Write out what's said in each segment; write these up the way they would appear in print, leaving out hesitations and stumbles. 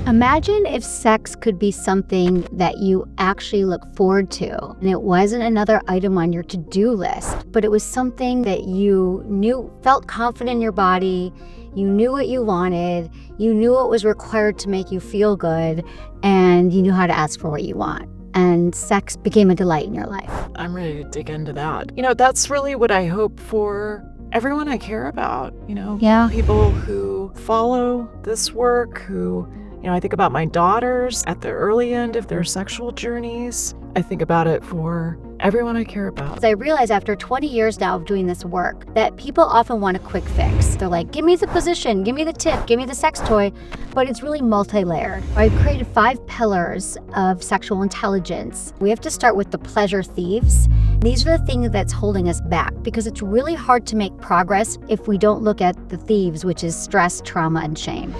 Imagine if sex could be something that you actually look forward to, and it wasn't another item on your to-do list, but it was something that you knew, felt confident in your body, you knew what you wanted, you knew what was required to make you feel good, and you knew how to ask for what you want. And sex became a delight in your life. I'm ready to dig into that. That's really what I hope for everyone I care about, Yeah. people who follow this work, who, I think about my daughters at the early end of their sexual journeys. I think about it for everyone I care about. I realize after 20 years now of doing this work that people often want a quick fix. They're like, give me the position, give me the tip, give me the sex toy, but it's really multi-layered. I've created 5 pillars of sexual intelligence. We have to start with the pleasure thieves. These are the things that's holding us back because it's really hard to make progress if we don't look at the thieves, which is stress, trauma, and shame.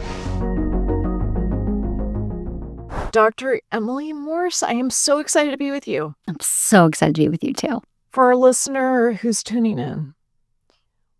Dr. Emily Morse, I am so excited to be with you. I'm so excited to be with you too. For our listener who's tuning in,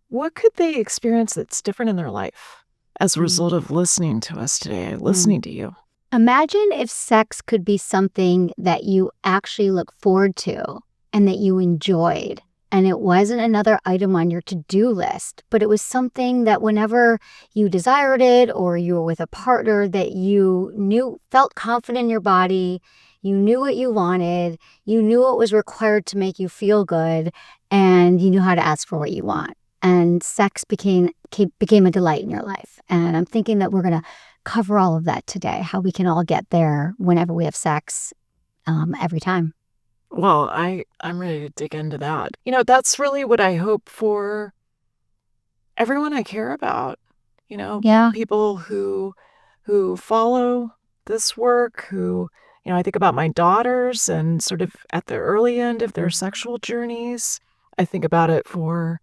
what could they experience that's different in their life as a result of listening to us today, listening to you? Imagine if sex could be something that you actually look forward to and that you enjoyed. And it wasn't another item on your to-do list, but it was something that whenever you desired it or you were with a partner that you knew, felt confident in your body, you knew what you wanted, you knew what was required to make you feel good, and you knew how to ask for what you want. And sex became a delight in your life. And I'm thinking that we're going to cover all of that today, how we can all get there whenever we have sex, every time. Well, I'm ready to dig into that. That's really what I hope for everyone I care about. Yeah. People who follow this work, who, I think about my daughters and sort of at the early end of their sexual journeys. I think about it for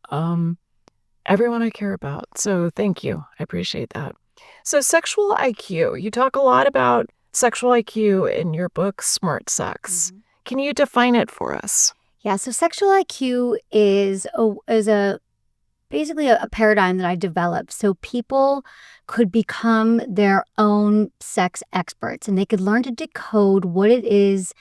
everyone I care about. So thank you. I appreciate that. So sexual IQ, you talk a lot about sexual IQ in your book, Smart Sex. Can you define it for us? Yeah, so sexual IQ is basically a paradigm that I developed so people could become their own sex experts and they could learn to decode what it is,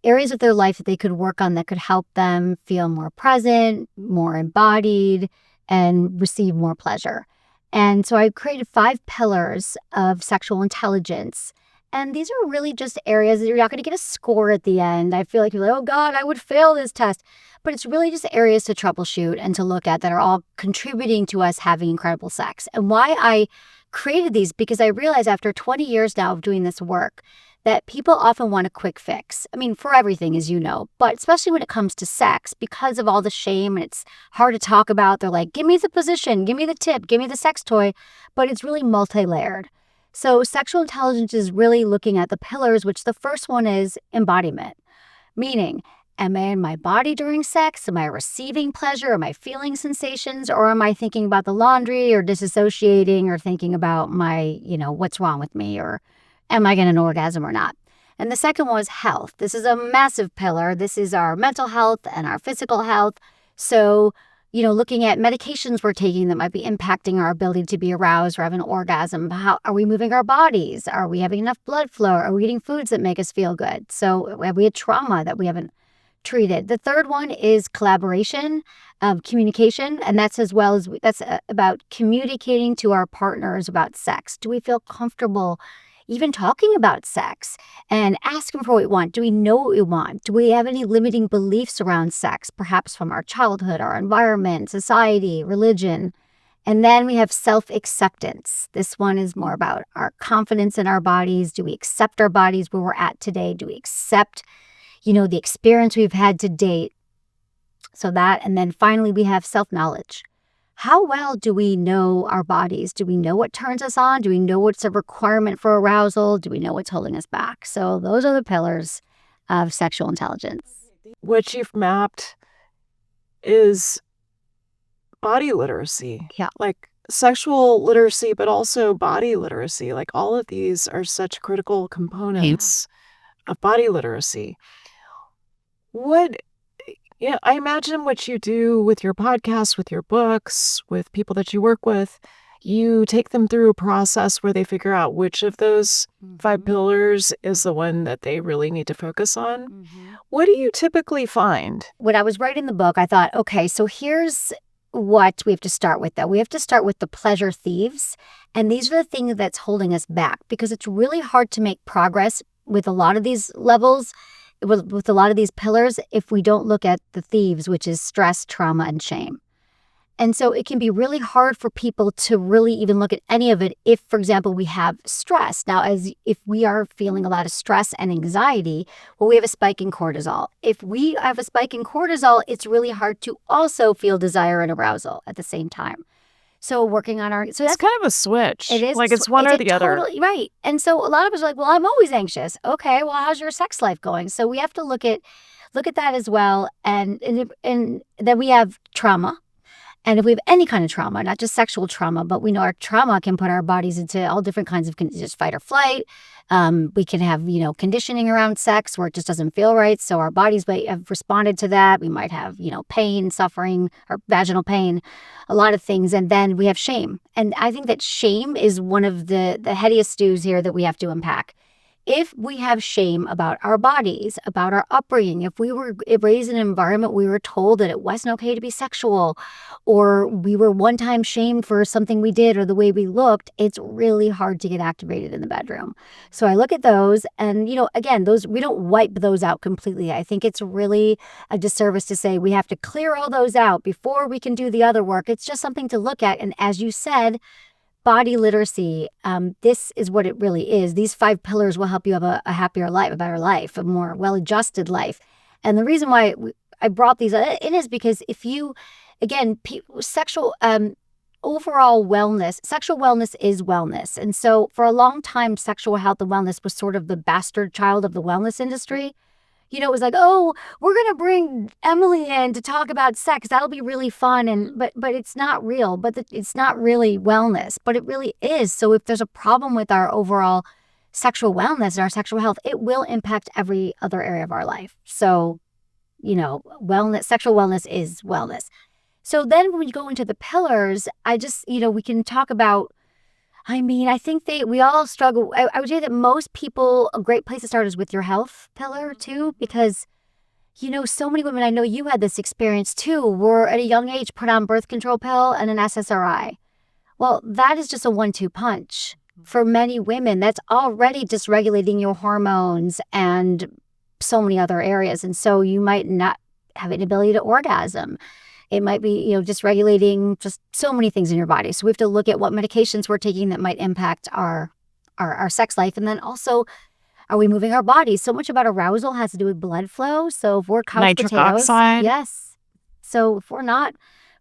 areas of their life that they could work on that could help them feel more present, more embodied, and receive more pleasure. And so I created 5 pillars of sexual intelligence. And these are really just areas that you're not going to get a score at the end. I feel like you're like, oh God, I would fail this test. But it's really just areas to troubleshoot and to look at that are all contributing to us having incredible sex. And why I created these, because I realized after 20 years now of doing this work that people often want a quick fix. I mean, for everything, as you know, but especially when it comes to sex, because of all the shame and it's hard to talk about. They're like, give me the position, give me the tip, give me the sex toy. But it's really multi-layered. So sexual intelligence is really looking at the pillars, which the first one is embodiment, meaning, am I in my body during sex? Am I receiving pleasure? Am I feeling sensations? Or am I thinking about the laundry or disassociating or thinking about my, what's wrong with me? Or am I getting an orgasm or not? And the second one is health. This is a massive pillar. This is our mental health and our physical health. So looking at medications we're taking that might be impacting our ability to be aroused or have an orgasm. How are we moving our bodies? Are we having enough blood flow? Are we eating foods that make us feel good? So have we had trauma that we haven't treated? The third one is collaboration, communication, and that's about communicating to our partners about sex. Do we feel comfortable even talking about sex and asking for what we want? Do we know what we want? Do we have any limiting beliefs around sex, perhaps from our childhood, our environment, society, religion? And then we have self-acceptance. This one is more about our confidence in our bodies. Do we accept our bodies where we're at today? Do we accept, the experience we've had to date? So that, and then finally we have self-knowledge. How well do we know our bodies? Do we know what turns us on? Do we know what's a requirement for arousal? Do we know what's holding us back? So those are the pillars of sexual intelligence. What you've mapped is body literacy. Yeah. Like sexual literacy, but also body literacy. Like all of these are such critical components of body literacy. Yeah, I imagine what you do with your podcast, with your books, with people that you work with you take them through a process where they figure out which of those 5 pillars is the one that they really need to focus on. What do you typically find? When I was writing the book, I thought, okay, so here's what we have to start with, though. We have to start with the pleasure thieves. And these are the things that's holding us back, because it's really hard to make progress with a lot of these levels, with a lot of these pillars, if we don't look at the thieves, which is stress, trauma, and shame. And so it can be really hard for people to really even look at any of it if, for example, we have stress. Now, if we are feeling a lot of stress and anxiety, well, we have a spike in cortisol. If we have a spike in cortisol, it's really hard to also feel desire and arousal at the same time. So working on our... So It's that's kind of a switch. it is Like it's one or the other. totally right. And so a lot of us are like, well, I'm always anxious. Okay, well, how's your sex life going? So we have to look at that as well. And then we have trauma. And if we have any kind of trauma, not just sexual trauma, but we know our trauma can put our bodies into all different kinds of just fight or flight. We can have, conditioning around sex where it just doesn't feel right. So our bodies might have responded to that. We might have, pain, suffering, or vaginal pain, a lot of things. And then we have shame. And I think that shame is one of the headiest stews here that we have to unpack. If we have shame about our bodies, about our upbringing, if we were raised in an environment we were told that it wasn't okay to be sexual, or we were one time shamed for something we did or the way we looked, it's really hard to get activated in the bedroom. So I look at those and, again, those, we don't wipe those out completely. I think it's really a disservice to say we have to clear all those out before we can do the other work. It's just something to look at. And as you said, body literacy, this is what it really is. These 5 pillars will help you have a happier life, a better life, a more well-adjusted life. And the reason why I brought these in is because if you, again, overall wellness, sexual wellness is wellness. And so for a long time, sexual health and wellness was sort of the bastard child of the wellness industry. It was like, oh, we're going to bring Emily in to talk about sex. That'll be really fun. But it's not real. But it's not really wellness. But it really is. So if there's a problem with our overall sexual wellness and our sexual health, it will impact every other area of our life. So, wellness, sexual wellness is wellness. So then when you go into the pillars, I just, we can talk about, I think we all struggle. I would say that most people, a great place to start is with your health pillar too, because, so many women, I know you had this experience too, were at a young age put on birth control pill and an SSRI. Well, that is just a 1-2 punch. For many women, that's already dysregulating your hormones and so many other areas. And so you might not have an ability to orgasm. It might be, dysregulating just so many things in your body. So we have to look at what medications we're taking that might impact our sex life. And then also, are we moving our bodies? So much about arousal has to do with blood flow. So if we're couch Nitric potatoes, oxide. yes. So if we're not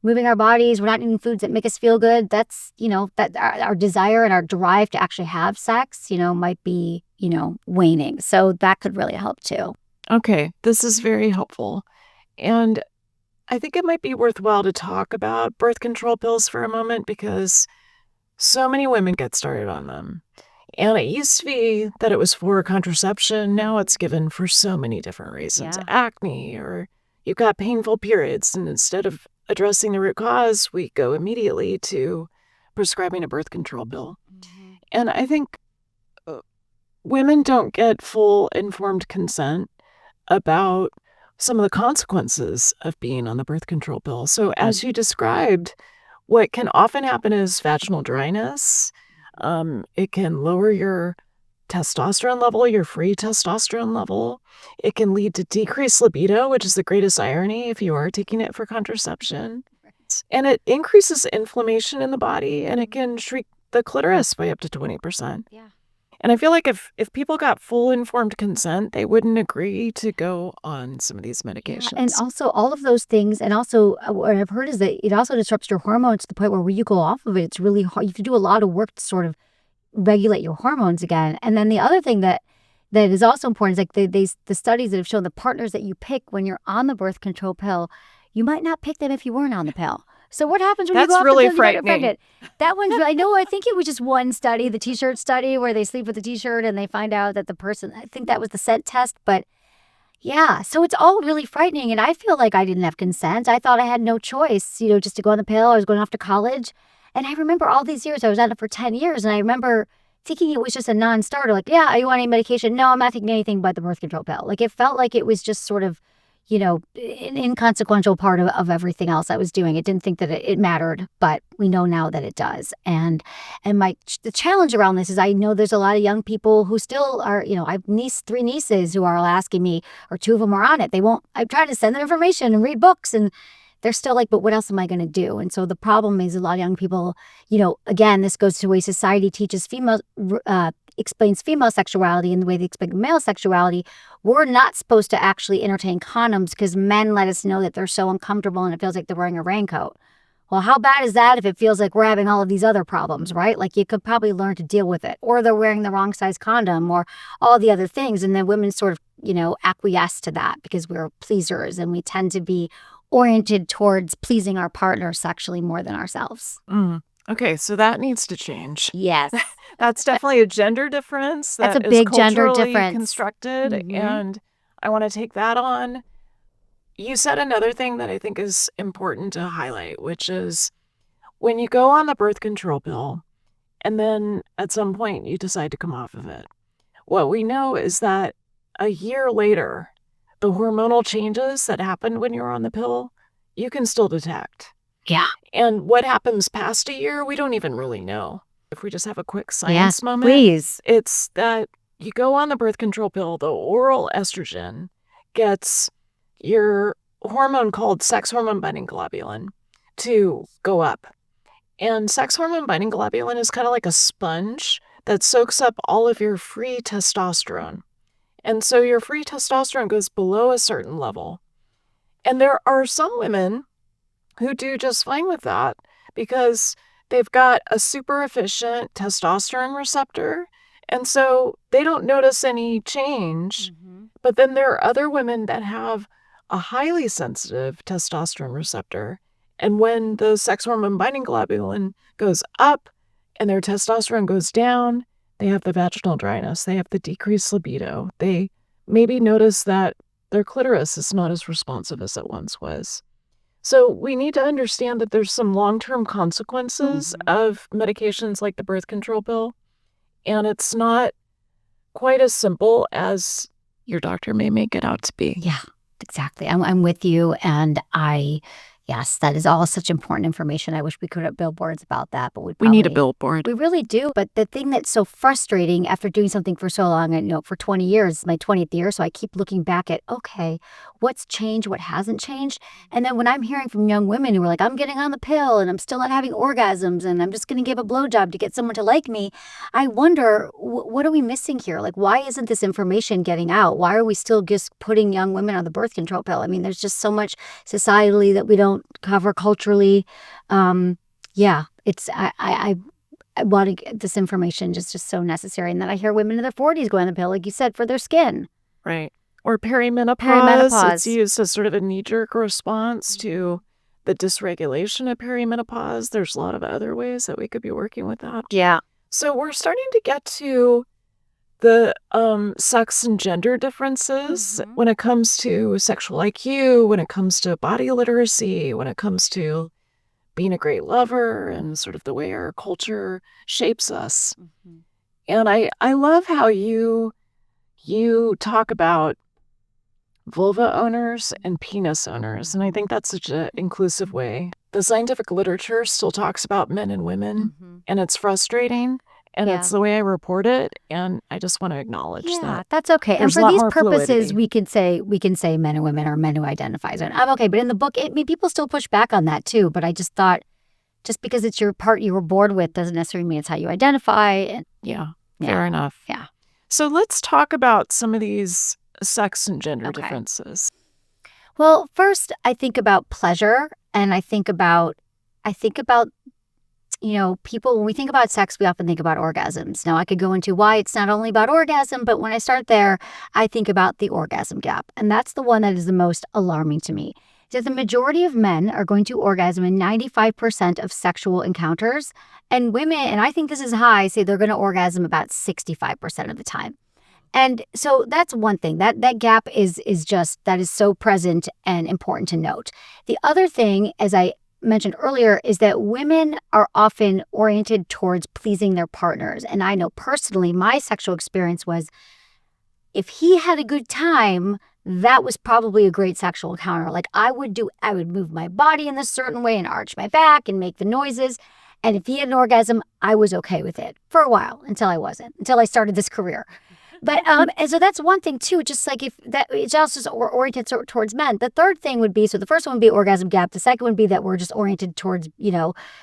moving our bodies, we're not eating foods that make us feel good, that's, that our desire and our drive to actually have sex, might be, waning. So that could really help too. Okay, this is very helpful. And I think it might be worthwhile to talk about birth control pills for a moment because so many women get started on them. And it used to be that it was for contraception. Now it's given for so many different reasons. Yeah. Acne, or you've got painful periods. And instead of addressing the root cause, we go immediately to prescribing a birth control pill. And I think women don't get full informed consent about some of the consequences of being on the birth control pill. So as you described, what can often happen is vaginal dryness. It can lower your testosterone level, your free testosterone level. It can lead to decreased libido, which is the greatest irony if you are taking it for contraception. And it increases inflammation in the body, and it can shrink the clitoris by up to 20%. Yeah. And I feel like if people got full informed consent, they wouldn't agree to go on some of these medications. Yeah, and also all of those things, and also what I've heard is that it also disrupts your hormones to the point where when you go off of it, it's really hard. You have to do a lot of work to sort of regulate your hormones again. And then the other thing that is also important is like the studies that have shown the partners that you pick when you're on the birth control pill, you might not pick them if you weren't on the pill. So what happens when you go off really the pill and you get frightening. pregnant? That one's, I think it was just one study, the t-shirt study, where they sleep with the t-shirt and they find out that the person, I think that was the scent test, but yeah, so it's all really frightening. And I feel like I didn't have consent. I thought I had no choice, just to go on the pill. I was going off to college. And I remember all these years, I was on it for 10 years, and I remember thinking it was just a non-starter. Like, yeah, are you on any medication? No, I'm not taking anything but the birth control pill. Like, it felt like it was just sort of, an inconsequential part of everything else I was doing. It didn't think that it mattered, but we know now that it does. And the challenge around this is I know there's a lot of young people who still are, I have three nieces who are all asking me, or two of them are on it. I try to send them information and read books, and they're still like, but what else am I going to do? And so the problem is a lot of young people, again, this goes to the way society teaches explains female sexuality and the way they explain male sexuality. We're not supposed to actually entertain condoms because men let us know that they're so uncomfortable and it feels like they're wearing a raincoat. Well, how bad is that if it feels like we're having all of these other problems, right? Like, you could probably learn to deal with it, or they're wearing the wrong size condom, or all the other things. And then women sort of, acquiesce to that because we're pleasers and we tend to be oriented towards pleasing our partner sexually more than ourselves. Okay, so that needs to change. Yes. That's definitely a gender difference. That's a is big gender culturally difference. constructed, Mhm. and I want to take that on. You said another thing that I think is important to highlight, which is when you go on the birth control pill and then at some point you decide to come off of it, what we know is that a year later, the hormonal changes that happened when you're on the pill, you can still detect. Yeah. And what happens past a year, we don't even really know. If we just have a quick science moment, please. it's that you go on the birth control pill, the oral estrogen gets your hormone called sex hormone binding globulin to go up. And sex hormone binding globulin is kind of like a sponge that soaks up all of your free testosterone. And so your free testosterone goes below a certain level. And there are some women who do just fine with that because they've got a super efficient testosterone receptor. And so they don't notice any change. Mm-hmm. But then there are other women that have a highly sensitive testosterone receptor. And when the sex hormone binding globulin goes up and their testosterone goes down, they have the vaginal dryness, they have the decreased libido. They maybe notice that their clitoris is not as responsive as it once was. So we need to understand that there's some long-term consequences of medications like the birth control pill, and it's not quite as simple as your doctor may make it out to be. Yeah, exactly. I'm with you, and yes, that is all such important information. I wish we could have billboards about that, but we need a billboard. We really do. But the thing that's so frustrating after doing something for so long, and for 20 years, my 20th year, so I keep looking back at, okay, what's changed, what hasn't changed? And then when I'm hearing from young women who are like, I'm getting on the pill and I'm still not having orgasms and I'm just going to give a blowjob to get someone to like me, I wonder, what are we missing here? Like, why isn't this information getting out? Why are we still just putting young women on the birth control pill? I mean, there's just so much societally that we don't cover culturally. It's I want to get this information just so necessary. And then I hear women in their 40s go on the pill, like you said, for their skin. Right. Or perimenopause. It's used as sort of a knee-jerk response to the dysregulation of perimenopause. There's a lot of other ways that we could be working with that. Yeah. So we're starting to get to the sex and gender differences when it comes to sexual IQ, when it comes to body literacy, when it comes to being a great lover and sort of the way our culture shapes us. And I love how you talk about vulva owners and penis owners, and I think that's such an inclusive way. The scientific literature still talks about men and women, and it's frustrating. And it's the way I report it, and I just want to acknowledge that. Yeah, that's okay. And for these purposes, we can say men and women, or men who identify as women. I'm okay, but in the book, people still push back on that too. But I just thought, just because it's your part you were born with doesn't necessarily mean it's how you identify. And fair enough. Yeah. So let's talk about some of these sex and gender differences. Well, first, I think about pleasure, and I think about people, when we think about sex, we often think about orgasms. Now, I could go into why it's not only about orgasm, but when I start there, I think about the orgasm gap. And that's the one that is the most alarming to me. That the majority of men are going to orgasm in 95% of sexual encounters. And women, and I think this is high, say they're going to orgasm about 65% of the time. And so that's one thing. That gap is just, that is so present and important to note. The other thing, as I mentioned earlier is that women are often oriented towards pleasing their partners. And I know personally, my sexual experience was if he had a good time, that was probably a great sexual encounter. Like I would move my body in this certain way and arch my back and make the noises. And if he had an orgasm, I was okay with it for a while until I wasn't, until I started this career. But and so that's one thing too. Just like if that, it's also oriented towards men. The third thing would be, so the first one would be orgasm gap. The second would be that we're just oriented towards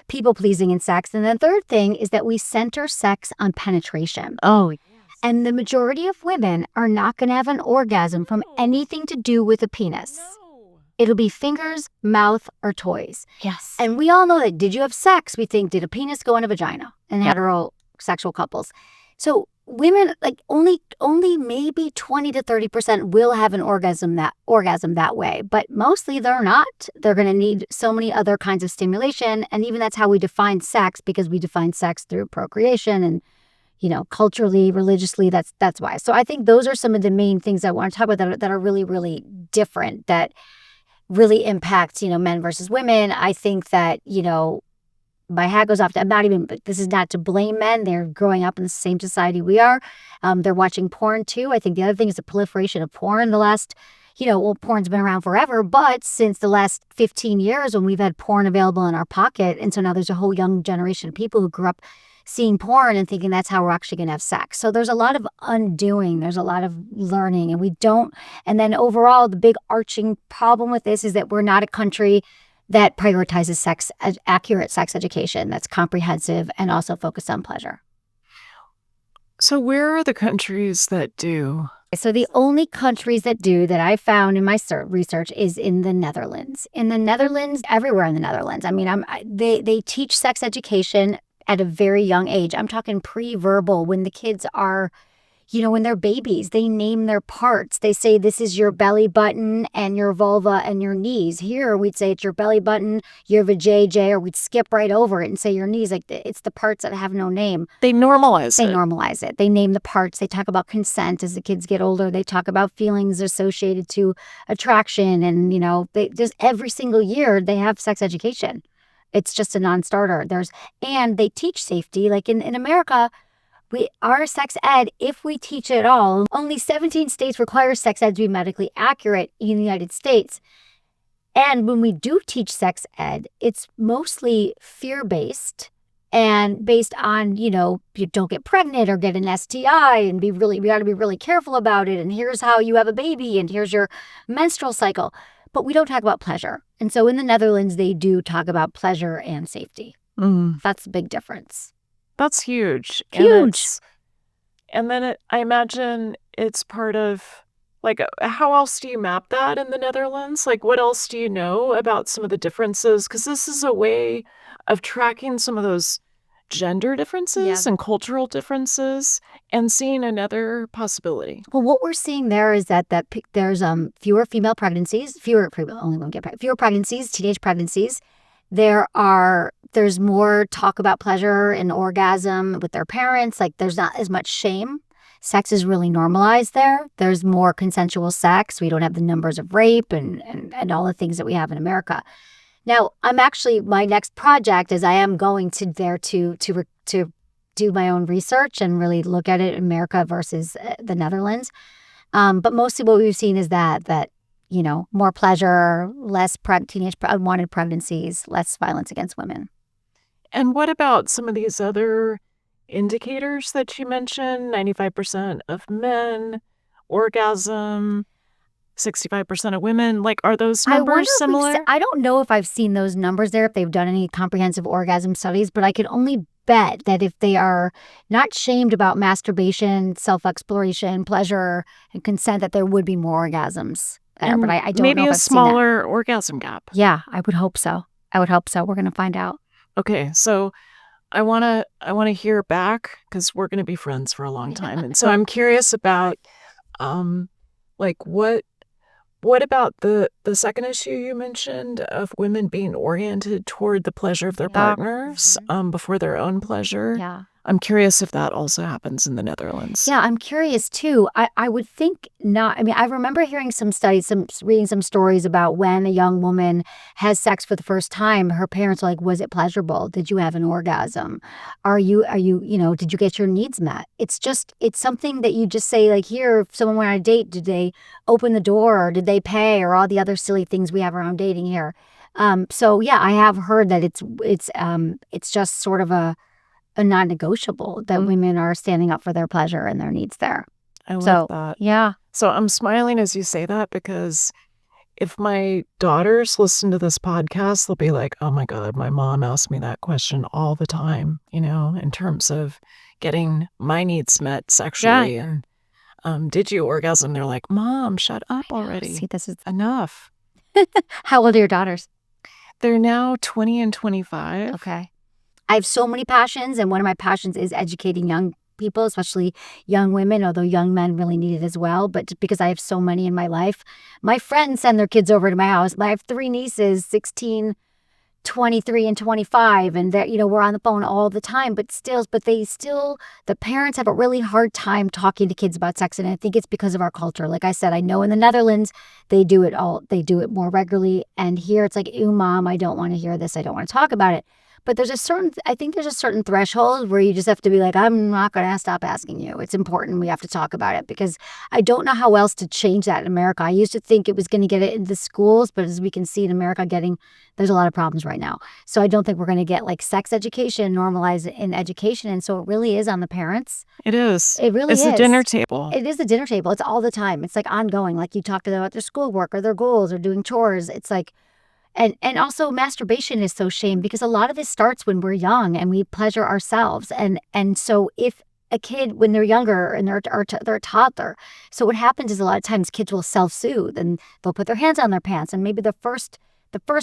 people pleasing in sex. And the third thing is that we center sex on penetration. Oh, yes. And the majority of women are not going to have an orgasm from anything to do with a penis. No. It'll be fingers, mouth, or toys. Yes. And we all know that. Did you have sex? We think, did a penis go in a vagina in heterosexual couples? So women, like only maybe 20 to 30% will have an orgasm that way, but mostly they're not. They're going to need so many other kinds of stimulation, and even that's how we define sex, because we define sex through procreation and culturally, religiously. That's why. So I think those are some of the main things I want to talk about that are really, really different, that really impact men versus women. I think that my hat goes off to, this is not to blame men. They're growing up in the same society we are. They're watching porn too. I think the other thing is the proliferation of porn. The last, porn's been around forever, but since the last 15 years when we've had porn available in our pocket. And so now there's a whole young generation of people who grew up seeing porn and thinking that's how we're actually going to have sex. So there's a lot of undoing. There's a lot of learning, and then overall, the big arching problem with this is that we're not a country that prioritizes accurate sex education that's comprehensive and also focused on pleasure. So where are the countries that do? So the only countries that do, that I found in my research, is in the Netherlands. In the Netherlands, everywhere in the Netherlands. They teach sex education at a very young age. I'm talking pre-verbal, when the kids are, when they're babies. They name their parts. They say, this is your belly button and your vulva and your knees. Here, we'd say it's your belly button, your vajayjay, or we'd skip right over it and say your knees. Like, it's the parts that have no name. They normalize it. They normalize it. They name the parts. They talk about consent as the kids get older. They talk about feelings associated to attraction. And, they just every single year they have sex education. It's just a non-starter. And they teach safety. Like in America, our sex ed, if we teach it all, only 17 states require sex ed to be medically accurate in the United States. And when we do teach sex ed, it's mostly fear-based and based on, you don't get pregnant or get an STI, and we got to be really careful about it. And here's how you have a baby, and here's your menstrual cycle. But we don't talk about pleasure. And so in the Netherlands, they do talk about pleasure and safety. That's the big difference. That's huge. Huge. And then I imagine it's part of, like, how else do you map that in the Netherlands? Like, what else do you know about some of the differences? Because this is a way of tracking some of those gender differences and cultural differences and seeing another possibility. Well, what we're seeing there is that there's fewer female pregnancies, fewer pregnancies, teenage pregnancies. There's more talk about pleasure and orgasm with their parents. Like, there's not as much shame. Sex is really normalized there. There's more consensual sex. We don't have the numbers of rape and all the things that we have in America. Now, my next project is I am going to there to do my own research and really look at it, America versus the Netherlands. But mostly what we've seen is that more pleasure, less teenage unwanted pregnancies, less violence against women. And what about some of these other indicators that you mentioned? 95% of men, orgasm, 65% of women. Like, are those numbers similar? I don't know if I've seen those numbers there, if they've done any comprehensive orgasm studies, but I could only bet that if they are not shamed about masturbation, self-exploration, pleasure, and consent, that there would be more orgasms there. But I don't know if I've seen that. Maybe a smaller orgasm gap. Yeah, I would hope so. We're going to find out. Okay, so I want to hear back, because we're going to be friends for a long time. And so I'm curious about what about the second issue you mentioned of women being oriented toward the pleasure of their partners before their own pleasure? Yeah. I'm curious if that also happens in the Netherlands. Yeah, I'm curious too. I would think not. I mean, I remember hearing some studies, reading some stories about when a young woman has sex for the first time, her parents are like, "Was it pleasurable? Did you have an orgasm? Did you get your needs met?" It's something that you just say, like, here, if someone went on a date, did they open the door or did they pay or all the other silly things we have around dating here. So yeah, I have heard that it's just sort of a non-negotiable that women are standing up for their pleasure and their needs there. I love So, that. yeah. So I'm smiling as you say that because if my daughters listen to this podcast, they'll be like, oh my God, my mom asks me that question all the time, in terms of getting my needs met sexually. And did you orgasm? They're like, Mom, shut up already. See, this is enough. How old are your daughters? They're now 20 and 25. Okay. I have so many passions, and one of my passions is educating young people, especially young women, although young men really need it as well. But just because I have so many in my life, my friends send their kids over to my house. I have 3 nieces, 16, 23, and 25, and we're on the phone all the time. But the parents have a really hard time talking to kids about sex, and I think it's because of our culture. Like I said, I know in the Netherlands they do it more regularly, and here it's like, ew, Mom, I don't want to hear this. I don't want to talk about it. But I think there's a certain threshold where you just have to be like, I'm not going to stop asking you. It's important. We have to talk about it, because I don't know how else to change that in America. I used to think it was going to get it in the schools, but as we can see in America, there's a lot of problems right now. So I don't think we're going to get like sex education normalized in education. And so it really is on the parents. It is. It really is. It's a dinner table. It is a dinner table. It's all the time. It's like ongoing. Like you talk to them about their schoolwork or their goals or doing chores. It's like, and also masturbation is so shamed because a lot of this starts when we're young and we pleasure ourselves. And so if a kid, when they're younger and they're a toddler, so what happens is a lot of times kids will self-soothe and they'll put their hands on their pants. And maybe the first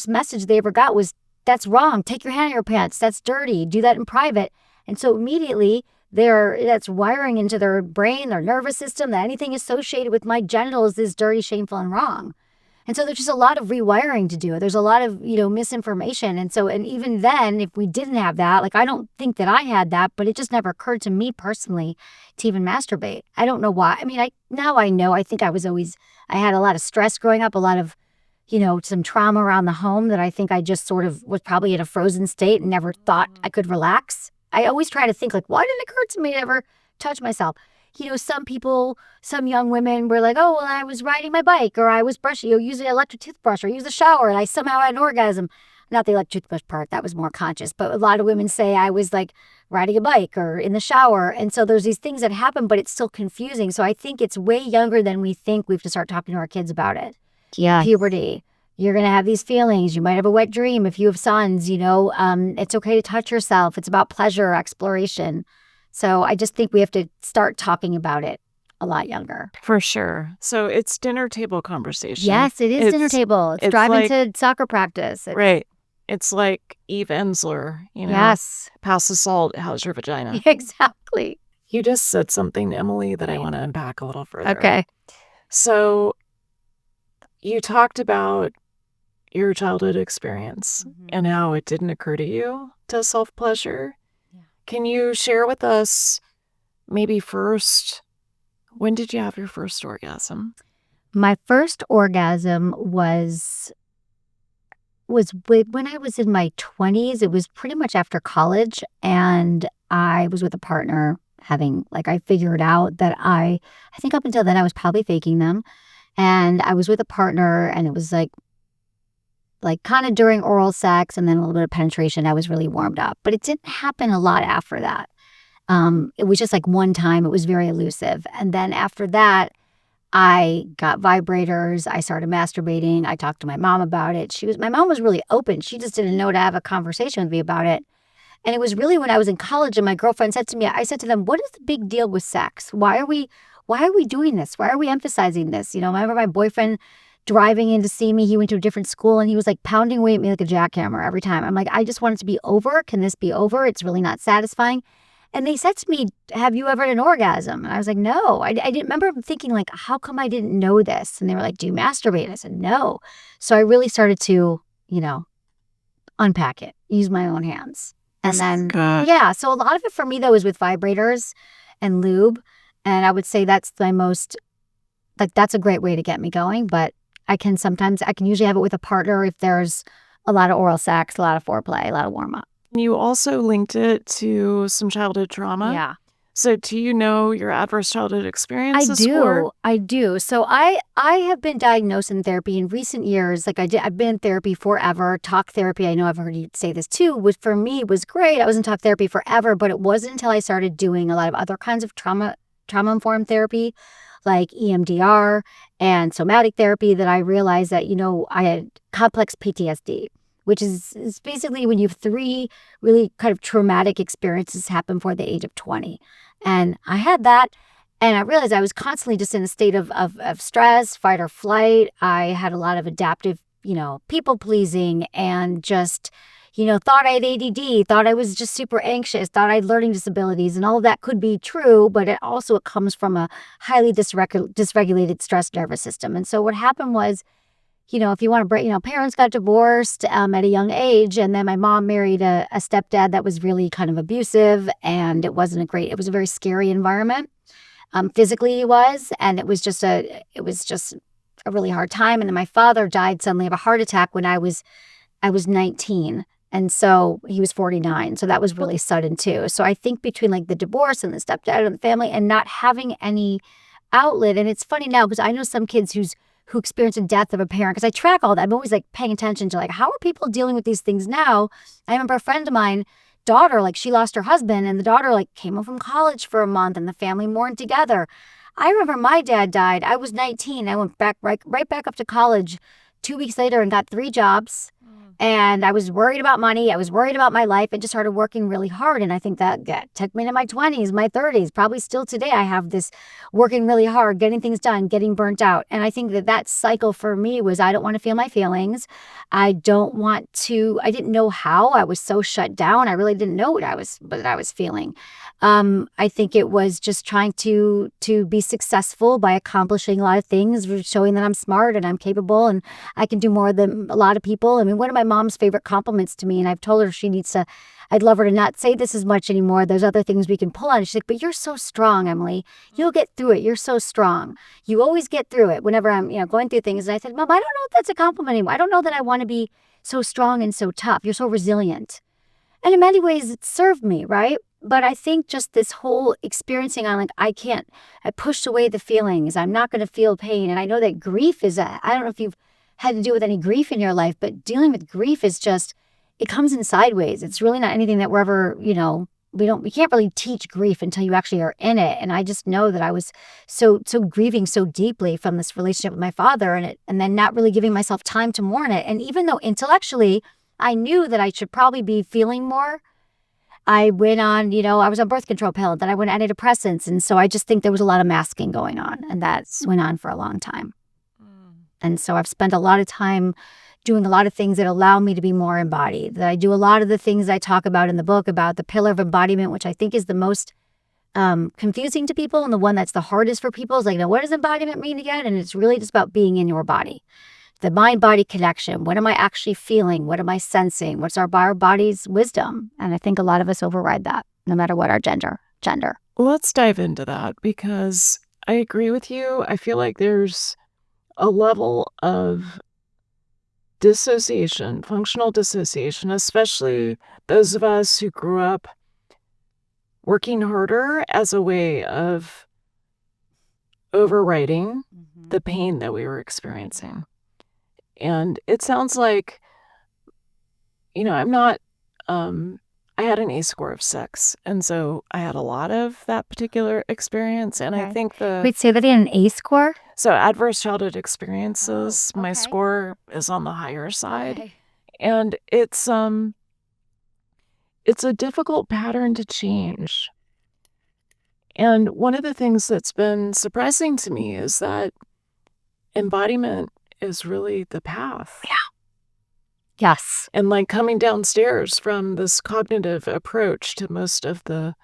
message they ever got was, that's wrong. Take your hand on your pants. That's dirty. Do that in private. And so immediately that's wiring into their brain, their nervous system, that anything associated with my genitals is dirty, shameful, and wrong. And so there's just a lot of rewiring to do. There's a lot of, misinformation. And even then, if we didn't have that, like, I don't think that I had that, but it just never occurred to me personally to even masturbate. I don't know why. I mean, now I know. I think I had a lot of stress growing up, a lot of, some trauma around the home that I think I just sort of was probably in a frozen state and never thought I could relax. I always try to think, like, why didn't it occur to me to ever touch myself? Some young women were like, oh, well, I was riding my bike, or I was brushing, using an electric toothbrush, or use the shower, and I somehow had an orgasm. Not the electric toothbrush part, that was more conscious. But a lot of women say I was like riding a bike or in the shower. And so there's these things that happen, but it's still confusing. So I think it's way younger than we think. We have to start talking to our kids about it. Yeah. Puberty. You're going to have these feelings. You might have a wet dream if you have sons, it's okay to touch yourself. It's about pleasure, exploration. So I just think we have to start talking about it a lot younger. For sure. So it's dinner table conversation. Yes, it is dinner table. It's driving to soccer practice. Right. It's like Eve Ensler, Yes. Pass the salt, how's your vagina? Exactly. You just said something, Emily, that I want to unpack a little further. Okay. So you talked about your childhood experience and how it didn't occur to you to self-pleasure. Yeah. Can you share with us maybe first, when did you have your first orgasm? My first orgasm was when I was in my 20s. It was pretty much after college, and I was with a partner I figured out that I think up until then I was probably faking them, and I was with a partner, and it was like kind of during oral sex and then a little bit of penetration, I was really warmed up. But it didn't happen a lot after that. It was just like one time. It was very elusive. And then after that, I got vibrators. I started masturbating. I talked to my mom about it. My mom was really open. She just didn't know to have a conversation with me about it. And it was really when I was in college and my girlfriend said to me, I said to them, what is the big deal with sex? Why are we doing this? Why are we emphasizing this? I remember my boyfriend driving in to see me. He went to a different school and he was like pounding away at me like a jackhammer every time. I'm like, I just want it to be over. Can this be over? It's really not satisfying. And they said to me, have you ever had an orgasm? And I was like, no. I didn't remember thinking like, how come I didn't know this? And they were like, do you masturbate? And I said, no. So I really started to, unpack it, use my own hands. And then, good. yeah, so a lot of it for me, though, is with vibrators and lube. And I would say that's my most, like, that's a great way to get me going. But I can usually have it with a partner if there's a lot of oral sex, a lot of foreplay, a lot of warm up. You also linked it to some childhood trauma. Yeah. So do you know your adverse childhood I experiences do. I do. So I have been diagnosed in therapy in recent years. Like I've been in therapy forever. Talk therapy, I know I've heard you say this too, which for me was great. I was in talk therapy forever, but it wasn't until I started doing a lot of other kinds of trauma-informed therapy, like EMDR and somatic therapy, that I realized that, I had complex PTSD, which is basically when you have three really kind of traumatic experiences happen before the age of 20. And I had that. And I realized I was constantly just in a state of stress, fight or flight. I had a lot of adaptive, people pleasing, and just, thought I had ADD, thought I was just super anxious, thought I had learning disabilities, and all of that could be true, but it comes from a highly dysregulated stress nervous system. And so what happened was, if you want to break, parents got divorced at a young age, and then my mom married a stepdad that was really kind of abusive, and it was a very scary environment. Physically he was, and it was just a really hard time. And then my father died suddenly of a heart attack when I was 19. And so he was 49. So that was really sudden too. So I think between like the divorce and the stepdad and the family and not having any outlet. And it's funny now because I know some kids who experience the death of a parent, because I track all that. I'm always like paying attention to like, how are people dealing with these things now? I remember a friend of mine, daughter, like she lost her husband, and the daughter like came home from college for a month, and the family mourned together. I remember my dad died. I was 19. I went back right back up to college 2 weeks later and got 3 jobs. And I was worried about money. I was worried about my life, and just started working really hard. And I think that took me to my 20s, my 30s, probably still today. I have this working really hard, getting things done, getting burnt out. And I think that cycle for me was, I don't want to feel my feelings. I didn't know how. I was so shut down. I really didn't know what I was feeling. I think it was just trying to be successful by accomplishing a lot of things, showing that I'm smart and I'm capable and I can do more than a lot of people. I mean, one of my mom's favorite compliments to me, and I've told her I'd love her to not say this as much anymore. There's other things we can pull on. She's like, but you're so strong, Emily. You'll get through it. You're so strong. You always get through it whenever I'm, going through things. And I said, Mom, I don't know if that's a compliment anymore. I don't know that I want to be so strong and so tough. You're so resilient. And in many ways, it served me, right? But I think just this whole experiencing on like, I pushed away the feelings. I'm not going to feel pain. And I know that grief I don't know if you've had to deal with any grief in your life, but dealing with grief is just, it comes in sideways. It's really not anything that we're ever, we can't really teach grief until you actually are in it. And I just know that I was so grieving so deeply from this relationship with my father, and then not really giving myself time to mourn it. And even though intellectually I knew that I should probably be feeling more, I went on, I was on birth control pill, then I went on antidepressants. And so I just think there was a lot of masking going on, and that went on for a long time. And so I've spent a lot of time doing a lot of things that allow me to be more embodied. That I do a lot of the things I talk about in the book about the pillar of embodiment, which I think is the most confusing to people, and the one that's the hardest for people is like, now what does embodiment mean again? And it's really just about being in your body. The mind-body connection. What am I actually feeling? What am I sensing? What's our body's wisdom? And I think a lot of us override that, no matter what our gender. Let's dive into that, because I agree with you. I feel like there's a level of dissociation, functional dissociation, especially those of us who grew up working harder as a way of overriding the pain that we were experiencing. And it sounds like, I'm not, I had an A score of 6. And so I had a lot of that particular experience. And I think Wait, say that again, an A score? So adverse childhood experiences, my score is on the higher side. Okay. And it's a difficult pattern to change. And one of the things that's been surprising to me is that embodiment is really the path. Yeah. Yes. And like coming downstairs from this cognitive approach to most of the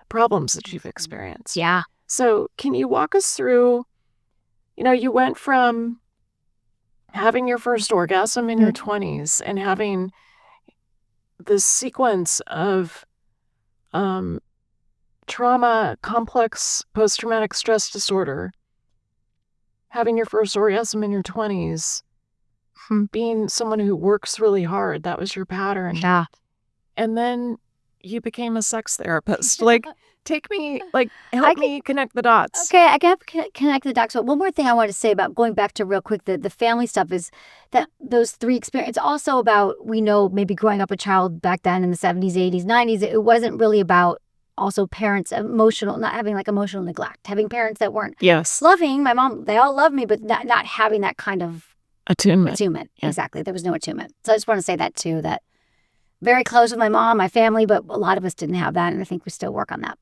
problems that you've experienced. Yeah. So can you walk us through, you went from having your first orgasm in your 20s and having this sequence of trauma, complex post-traumatic stress disorder, having your first orgasm in your 20s, being someone who works really hard, that was your pattern. Yeah. And then you became a sex therapist. Like, take me, like, help me connect the dots. Okay, I can connect the dots. But one more thing I want to say about going back to real quick, the family stuff is that those three experiences, also about, we know maybe growing up a child back then in the 70s, 80s, 90s, it wasn't really about also parents not having like emotional neglect, having parents that weren't loving. My mom, they all loved me, but not having that kind of attunement. Yeah. Exactly. There was no attunement. So I just want to say that too, that very close with my mom, my family, but a lot of us didn't have that. And I think we still work on that.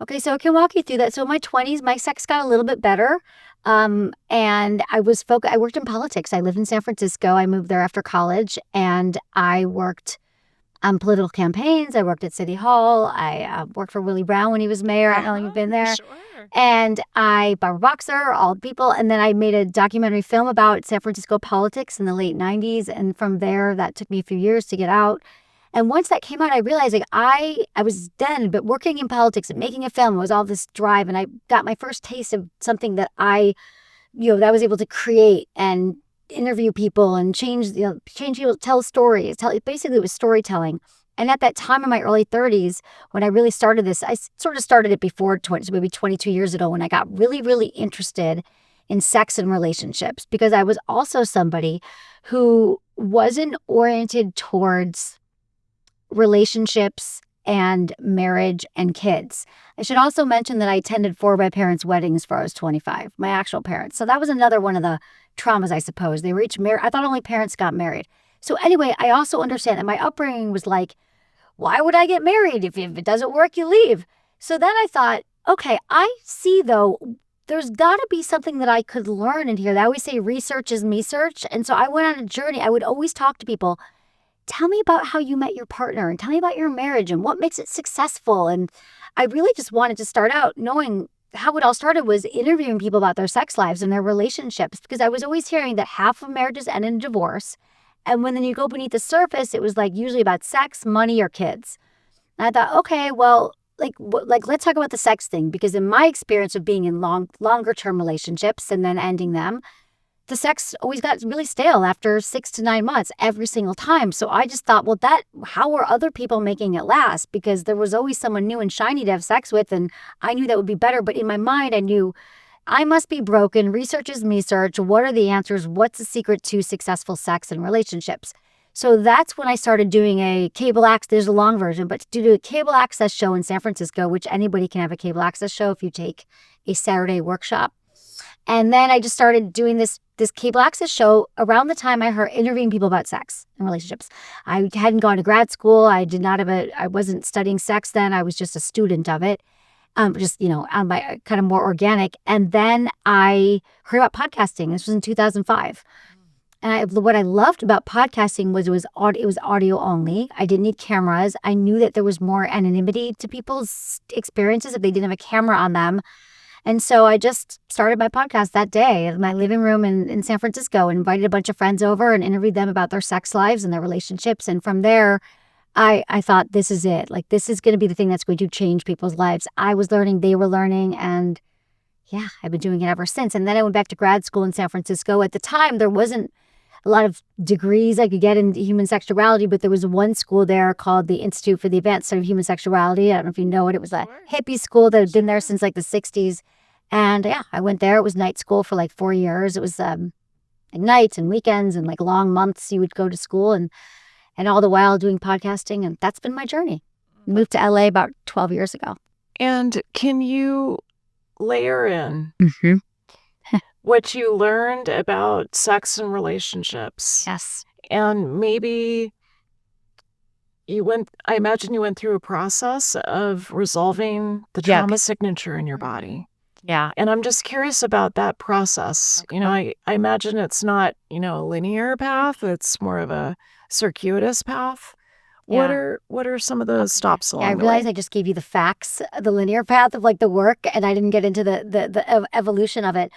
Okay, so I can walk you through that. So in my 20s, my sex got a little bit better. And I worked in politics. I lived in San Francisco. I moved there after college, and I worked on political campaigns. I worked at City Hall. I worked for Willie Brown when he was mayor. I don't know if you've been there. Sure. And Barbara Boxer, all the people. And then I made a documentary film about San Francisco politics in the late 90s. And from there, that took me a few years to get out. And once that came out, I realized like I was then, but working in politics and making a film was all this drive. And I got my first taste of something that that I was able to create and interview people and change people, tell stories. Basically, it was storytelling. And at that time in my early 30s, when I really started this, I sort of started it before maybe 22 years ago, when I got really, really interested in sex and relationships, because I was also somebody who wasn't oriented towards relationships and marriage and kids. I should also mention that I attended 4 of my parents' weddings before I was 25, my actual parents. So that was another one of the traumas, I suppose. They were each married. I thought only parents got married. So anyway, I also understand that my upbringing was like, why would I get married? If it doesn't work, you leave. So then I thought, okay, I see though, there's got to be something that I could learn in here. They always say research is me search. And so I went on a journey. I would always talk to people. Tell me about how you met your partner, and tell me about your marriage and what makes it successful. And I really just wanted to start out knowing how it all started was interviewing people about their sex lives and their relationships, because I was always hearing that half of marriages end in divorce. And when then you go beneath the surface, it was like usually about sex, money, or kids. And I thought, okay, well, like let's talk about the sex thing, because in my experience of being in longer term relationships and then ending them, the sex always got really stale after 6 to 9 months every single time. So I just thought, well, how are other people making it last? Because there was always someone new and shiny to have sex with, and I knew that would be better. But in my mind, I knew I must be broken. Research is me search. What are the answers? What's the secret to successful sex and relationships? So that's when I started doing a cable access. There's a long version, but to do a cable access show in San Francisco, which anybody can have a cable access show if you take a Saturday workshop. And then I just started doing this cable access show around the time I heard interviewing people about sex and relationships. I hadn't gone to grad school. I wasn't studying sex then. I was just a student of it. On my kind of more organic. And then I heard about podcasting. This was in 2005. And what I loved about podcasting was it was audio only. I didn't need cameras. I knew that there was more anonymity to people's experiences if they didn't have a camera on them. And so I just started my podcast that day in my living room in San Francisco, and invited a bunch of friends over and interviewed them about their sex lives and their relationships. And from there, I thought, this is it. Like, this is going to be the thing that's going to change people's lives. I was learning, they were learning, and yeah, I've been doing it ever since. And then I went back to grad school in San Francisco. At the time, there wasn't a lot of degrees I could get in human sexuality, but there was one school there called the Institute for the Advanced Study of Human Sexuality. I don't know if you know it. It was a hippie school that had been there since like the 60s. And yeah, I went there. It was night school for like 4 years. It was like nights and weekends and like long months you would go to school, and all the while doing podcasting. And that's been my journey. Moved to LA about 12 years ago. And can you layer in what you learned about sex and relationships? Yes. And maybe I imagine you went through a process of resolving the trauma signature in your body. Yeah. And I'm just curious about that process. Okay. I imagine it's not, a linear path. It's more of a circuitous path. Yeah. What are some of those stops along I the way? realized I just gave you the facts, the linear path of like the work, and I didn't get into the evolution of it.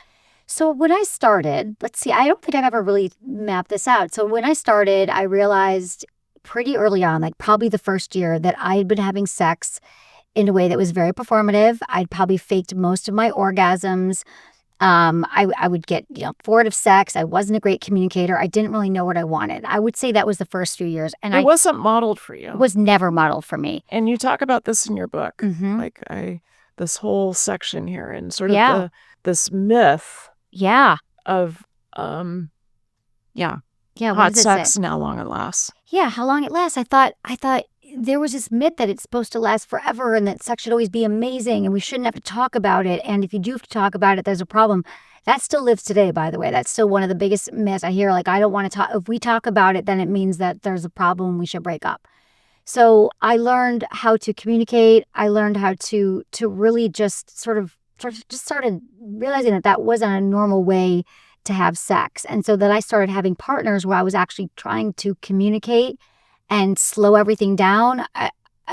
So when I started, let's see, I don't think I've ever really mapped this out. So when I started, I realized pretty early on, like probably the first year, that I had been having sex in a way that was very performative. I'd probably faked most of my orgasms. I would get, bored of sex. I wasn't a great communicator. I didn't really know what I wanted. I would say that was the first few years. And It wasn't modeled for you. It was never modeled for me. And you talk about this in your book, Mm-hmm. like this whole section here, and sort Yeah. of this myth Yeah. of, Yeah. What hot does it sex say? and how long it lasts. Yeah, how long it lasts. I thought there was this myth that it's supposed to last forever and that sex should always be amazing and we shouldn't have to talk about it. And if you do have to talk about it, there's a problem. That still lives today, by the way. That's still one of the biggest myths I hear. Like, I don't want to talk. If we talk about it, then it means that there's a problem and we should break up. So I learned how to communicate. I learned how to really just started realizing that wasn't a normal way to have sex. And so that I started having partners where I was actually trying to communicate and slow everything down.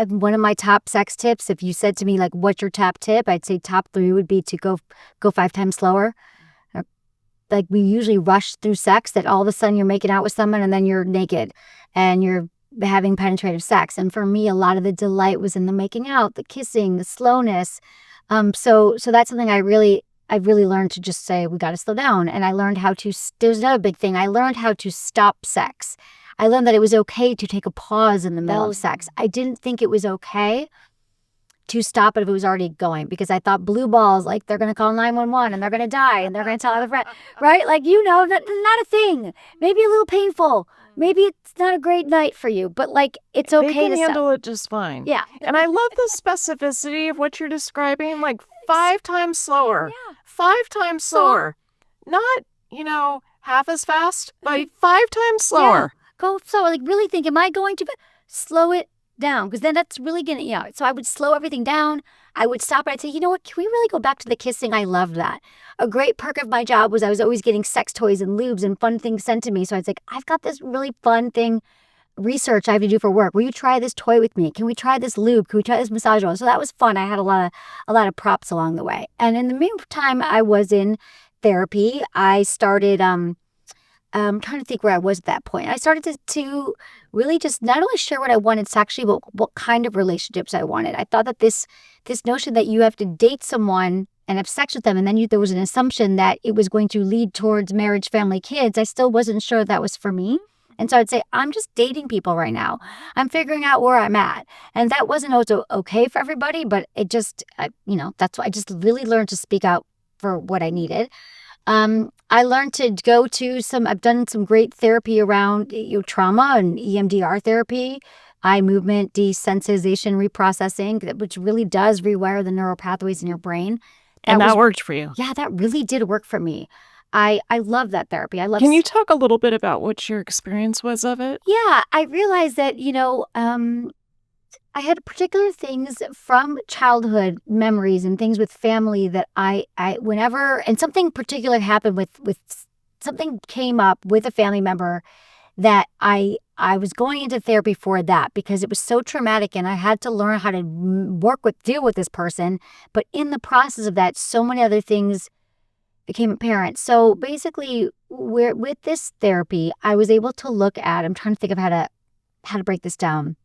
One of my top sex tips, if you said to me, like, what's your top tip? I'd say top 3 would be to go 5 times slower. Like, we usually rush through sex, that all of a sudden you're making out with someone and then you're naked and you're having penetrative sex. And for me, a lot of the delight was in the making out, the kissing, the slowness. So that's something I really learned to just say, we got to slow down. And I learned how to, there's another big thing. I learned how to stop sex. I learned that it was okay to take a pause in the middle of sex. I didn't think it was okay to stop it if it was already going, because I thought blue balls, like, they're going to call 911 and they're going to die and they're going to tell other friends, right? Like, not a thing. Maybe a little painful. Maybe it's not a great night for you, but like, it's okay They can to handle it just fine. Yeah. And I love the specificity of what you're describing, like 5 times slower. Yeah. 5 times slower. Not, half as fast, but 5 times slower. Yeah. Go slow. Like, really think, am I going to slow it down? Because then that's really going to, So I would slow everything down. I would stop it. I'd say, you know what? Can we really go back to the kissing? I loved that. A great perk of my job was I was always getting sex toys and lubes and fun things sent to me. So I'd say, I've got this really fun thing, research I have to do for work. Will you try this toy with me? Can we try this lube? Can we try this massage oil? So that was fun. I had a lot of props along the way. And in the meantime, I was in therapy. I started, I'm trying to think where I was at that point. I started to really just not only share what I wanted sexually, but what kind of relationships I wanted. I thought that this notion that you have to date someone and have sex with them, and then there was an assumption that it was going to lead towards marriage, family, kids. I still wasn't sure that was for me. And so I'd say, I'm just dating people right now. I'm figuring out where I'm at. And that wasn't also okay for everybody, but it just, that's why I just really learned to speak out for what I needed. I learned to go to I've done some great therapy around trauma and EMDR therapy, eye movement, desensitization, reprocessing, which really does rewire the neural pathways in your brain. That worked for you. Yeah, that really did work for me. I love that therapy. Can you talk a little bit about what your experience was of it? Yeah, I realized that, I had particular things from childhood memories and things with family that I whenever, and something particular happened with something came up with a family member that I was going into therapy for that, because it was so traumatic and I had to learn how to deal with this person. But in the process of that, so many other things became apparent. So basically, with this therapy, I was able to look at, I'm trying to think of how to break this down.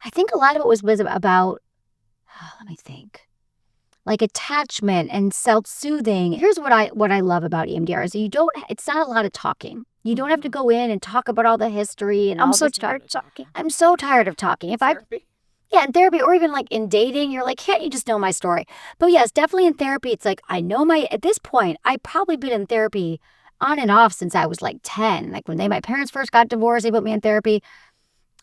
I think a lot of it was about, let me think, like attachment and self-soothing. Here's what I love about EMDR is it's not a lot of talking. You don't have to go in and talk about all the history and all this stuff. I'm so tired of talking. I'm so tired of talking. In therapy, or even like in dating, you're like, can't you just know my story? But yes, definitely in therapy, it's like, at this point, I've probably been in therapy on and off since I was like 10. Like when my parents first got divorced, they put me in therapy.